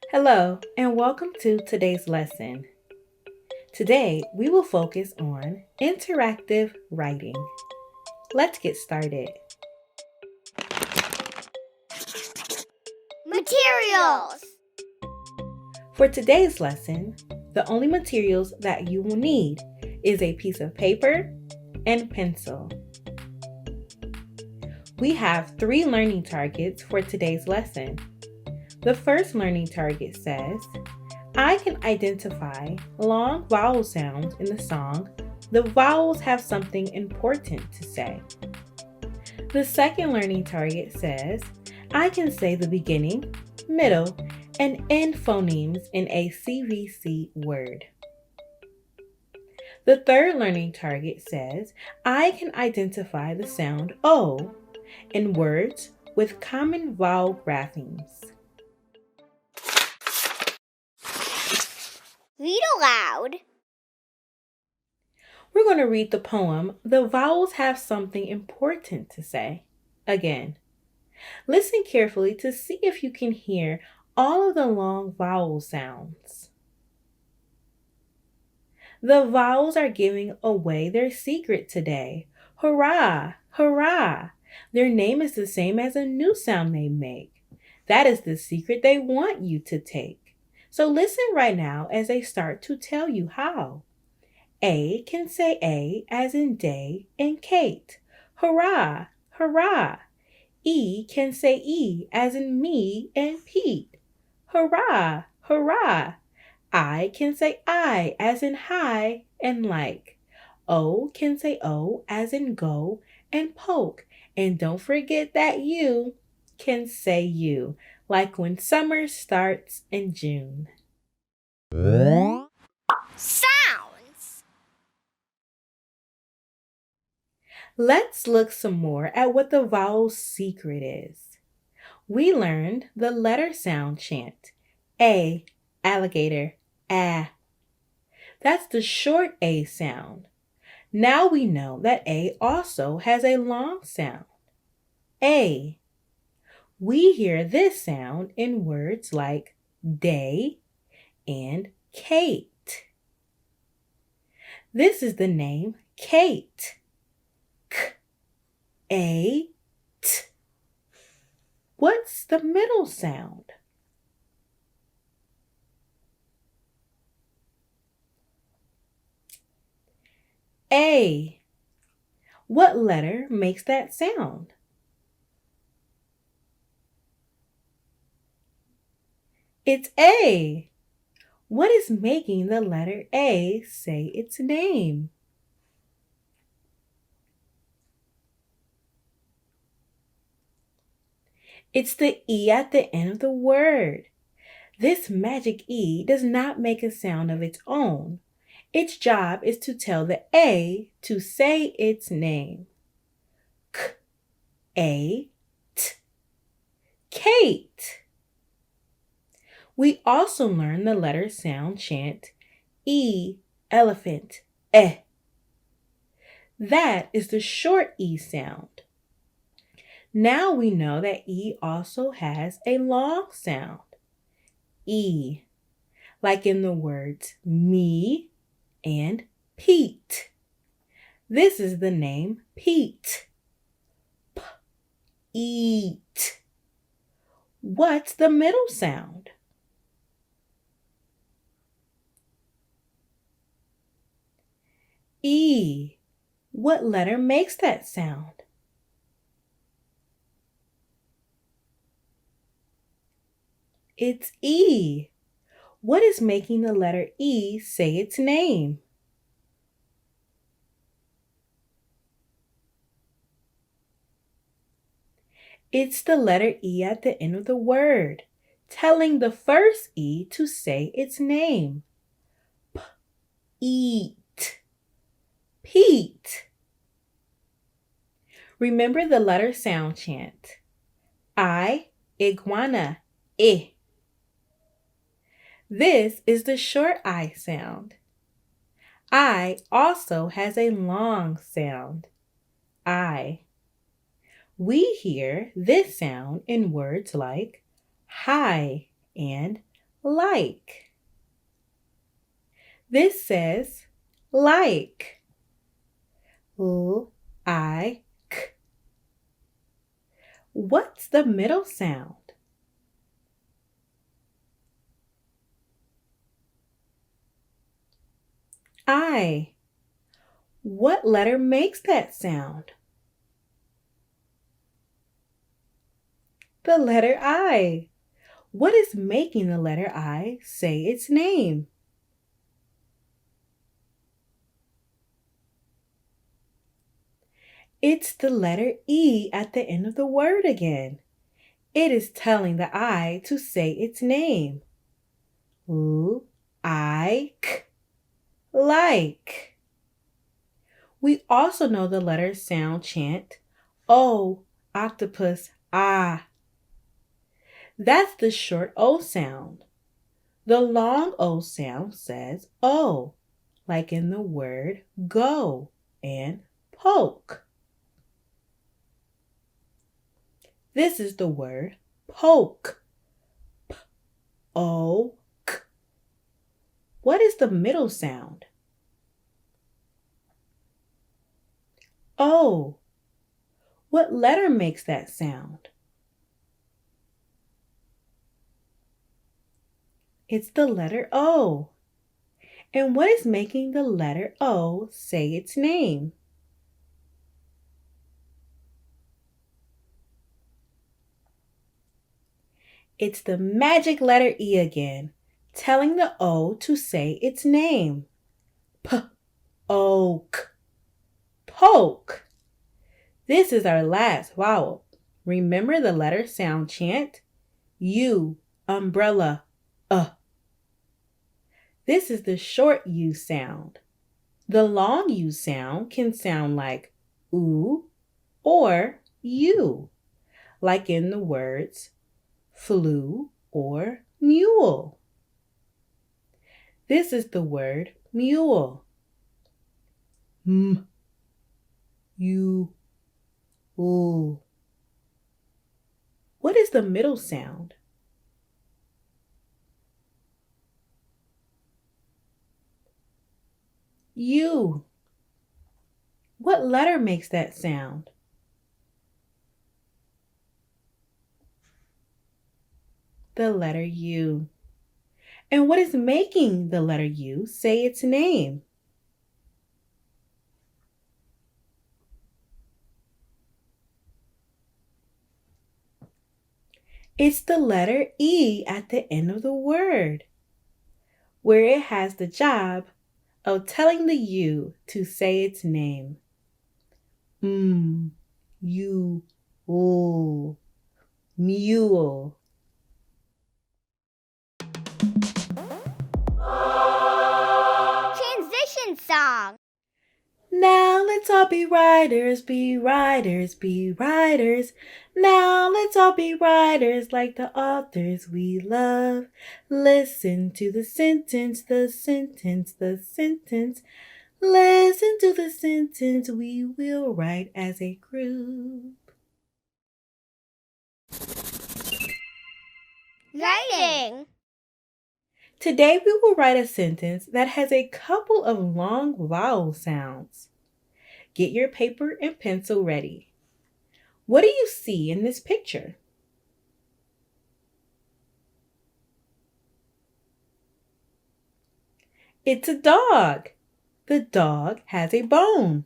Hello, and welcome to today's lesson. Today, we will focus on interactive writing. Let's get started. Materials. For today's lesson, the only materials that you will need is a piece of paper and pencil. We have 3 learning targets for today's lesson. The first learning target says, I can identify long vowel sounds in the song. The vowels have something important to say. The second learning target says, I can say the beginning, middle, and end phonemes in a CVC word. The third learning target says, I can identify the sound O in words with common vowel graphemes. Read aloud. We're going to read the poem, The Vowels Have Something Important to Say. Again, listen carefully to see if you can hear all of the long vowel sounds. The vowels are giving away their secret today. Hurrah! Hurrah! Their name is the same as a new sound they make. That is the secret they want you to take. So listen right now as they start to tell you how. A can say A as in day and Kate. Hurrah! Hurrah! E can say E as in me and Pete. Hurrah! Hurrah! I can say I as in hi and like. O can say O as in go and poke. And don't forget that U can say you, like when summer starts in June. Sounds. Let's look some more at what the vowel secret is. We learned the letter sound chant. A, alligator, ah. That's the short A sound. Now we know that A also has a long sound. A. We hear this sound in words like day and Kate. This is the name Kate. K-A-T. What's the middle sound? A. What letter makes that sound? It's A. What is making the letter A say its name? It's the E at the end of the word. This magic E does not make a sound of its own. Its job is to tell the A to say its name. K-A-T. Kate. We also learn the letter sound chant E, elephant, eh. That is the short E sound. Now we know that E also has a long sound. E, like in the words me and Pete. This is the name Pete. Eat. What's the middle sound? E. What letter makes that sound? It's E. What is making the letter E say its name? It's the letter E at the end of the word, telling the first E to say its name. Eat. Pete. Remember the letter sound chant. I, iguana, I. This is the short I sound. I also has a long sound. I. We hear this sound in words like hi and like. This says like. L-I-K. What's the middle sound? I. What letter makes that sound? The letter I. What is making the letter I say its name? It's the letter E at the end of the word again. It is telling the I to say its name. L-I-K. Like. We also know the letter sound chant O, octopus, ah. That's the short O sound. The long O sound says O, like in the word go and poke. This is the word poke. P-O-K. What is the middle sound? O. What letter makes that sound? It's the letter O. And what is making the letter O say its name? It's the magic letter E again, telling the O to say its name. P-O-K. Poke. This is our last vowel. Remember the letter sound chant? U, umbrella, This is the short U sound. The long U sound can sound like oo or you, like in the words flew or mule. This is the word mule. M, U, oo. What is the middle sound? U. What letter makes that sound? The letter U. And what is making the letter U say its name? It's the letter E at the end of the word, where it has the job of telling the U to say its name. U, oo, mule. Transition song. Now let's all be writers, be writers, be writers. Now let's all be writers like the authors we love. Listen to the sentence, the sentence, the sentence. Listen to the sentence we will write as a group. Writing. Today we will write a sentence that has a couple of long vowel sounds. Get your paper and pencil ready. What do you see in this picture? It's a dog. The dog has a bone.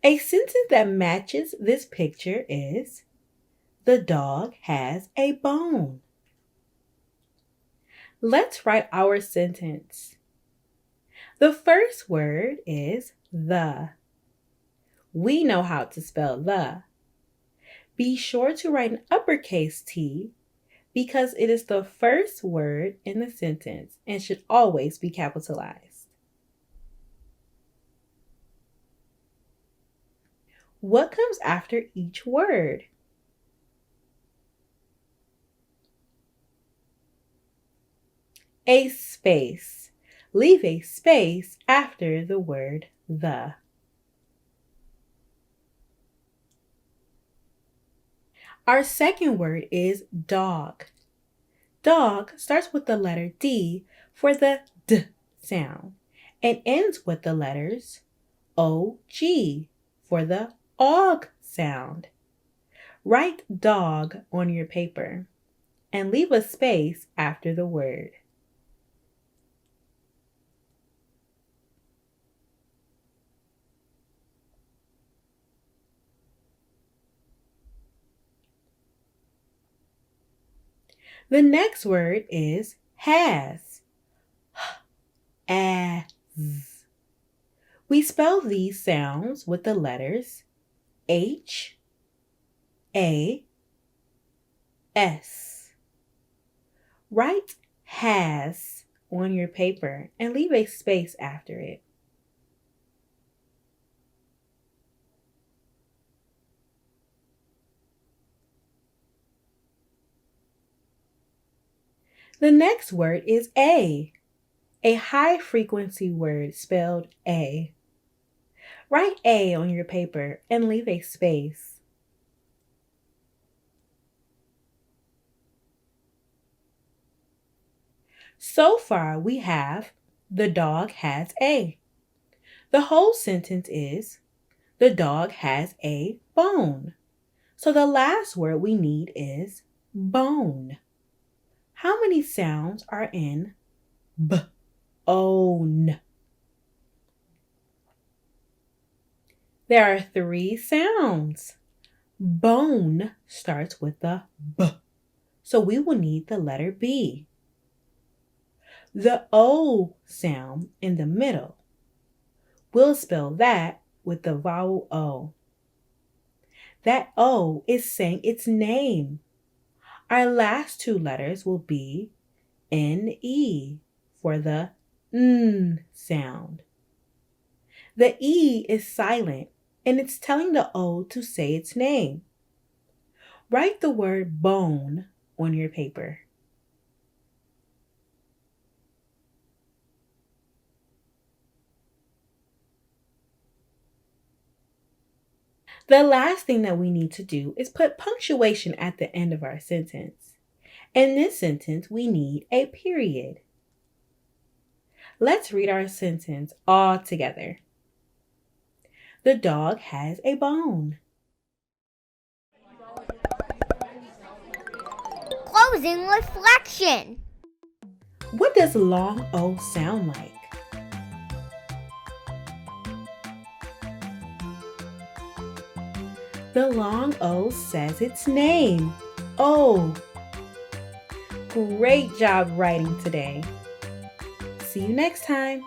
A sentence that matches this picture is, the dog has a bone. Let's write our sentence. The first word is the. We know how to spell the. Be sure to write an uppercase T because it is the first word in the sentence and should always be capitalized. What comes after each word? A space. Leave a space after the word the. Our second word is dog. Dog starts with the letter D for the D sound and ends with the letters OG for the OG sound. Write dog on your paper and leave a space after the word. The next word is has. As. We spell these sounds with the letters H, A, S. Write has on your paper and leave a space after it. The next word is a high frequency word spelled A. Write A on your paper and leave a space. So far, we have the dog has a. The whole sentence is the dog has a bone. So the last word we need is bone. How many sounds are in b-own? There are 3 sounds. Bone starts with the b, so we will need the letter B. The O sound in the middle, we'll spell that with the vowel O. That O is saying its name. Our last 2 letters will be N-E for the N sound. The E is silent and it's telling the O to say its name. Write the word bone on your paper. The last thing that we need to do is put punctuation at the end of our sentence. In this sentence, we need a period. Let's read our sentence all together. The dog has a bone. Closing reflection. What does long O sound like? The long O says its name. O. Great job writing today. See you next time.